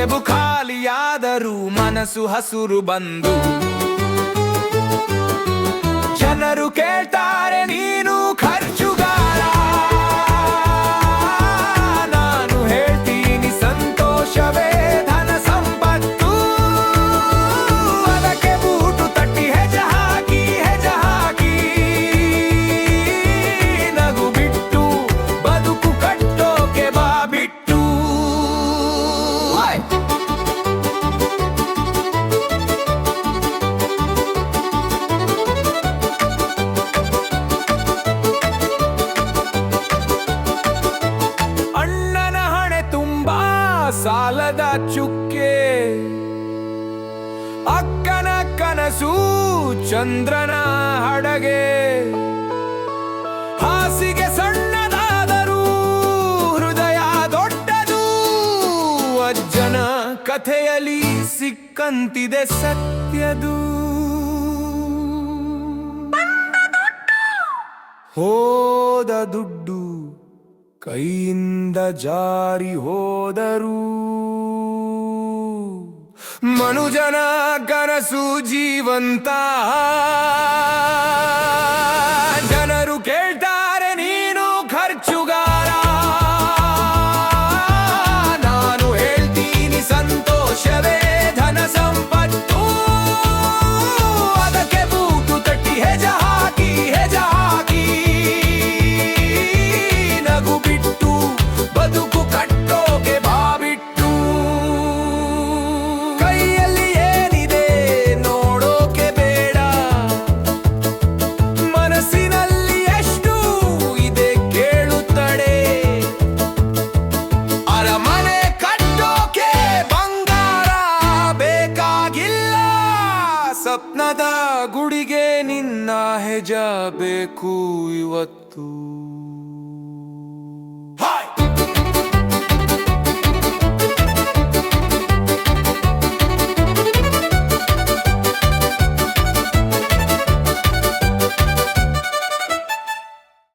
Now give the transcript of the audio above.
ಜೇಬು ಖಾಲಿಯಾದರೂ ಮನಸ್ಸು ಹಸುರು ಬಂದು ಜನರು ಕೇಳ್ತಾರೆ ನೀನು ಖರ್ಚುಗಾರ. ನಾನು ಹೇಳ್ತೀನಿ ಸಂತೋಷವೇ ಧನ ಸಂಪತ್ತು. ಅದಕ್ಕೆ ಬೂಟು ತಟ್ಟಿ ಹೆಜ್ಜೆ ಹಾಕಿ ನಗು ಬಿಟ್ಟು ಬದುಕು ಕಟ್ಟೋಕೆ ಬಾ ಬಿಟ್ಟು. ಅಣ್ಣನ ಹಣೆ ತುಂಬಾ ಸಾಲದ ಚುಕ್ಕೆ, ಅಕ್ಕನ ಕನಸು ಚಂದ್ರನ ಹಡಗೆ. ಹಾಸಿಗೆ ಸಣ್ಣದಾದರೂ ಹೃದಯ ದೊಡ್ಡದು. ಅಜ್ಜನ ಕಥೆಯಲ್ಲಿ ಸಿಕ್ಕಂತಿದೆ ಸತ್ಯದು. ಹೋದ ದುಡ್ಡು ಕೈಯಿಂದ ಜಾರಿ ಹೋದರು. ಮನುಜನ ಕನಸು ಜೀವಂತ. ಜನರು ಕೇಳ್ತಾರೆ ನೀನು ಖರ್ಚುಗಾರ. ನಾನು ಹೇಳ್ತೀನಿ ಸಂತೋಷವೇ ಧನ ಸಂಪತ್ತು. ಅದಕ್ಕೆ ಬೂಟು ತಟ್ಟಿ ಹೆಜ್ಜೆ ಹಾಕಿ ನಗು ಬಿಟ್ಟು ಬದುಕು ಕಟ್ಟೋಕೆ ಬಾ ಬಿಟ್ಟು. ಕೈಯಲ್ಲಿ ಏನಿದೆ ನೋಡೋಕೆ ಬೇಡ, ಮನಸ್ಸಿನಲ್ಲಿ ಎಷ್ಟು ಇದೆ ಕೇಳುತ್ತಡೆ. ಅರಮನೆ ಕಟ್ಟೋಕೆ ಬಂಗಾರ ಬೇಕಾಗಿಲ್ಲ, ಸ್ವಪ್ನದ ಗುಡಿಗೆ ನಿನ್ನ ಹೆಜ್ಜೆ ಬೇಕು ಇವತ್ತು.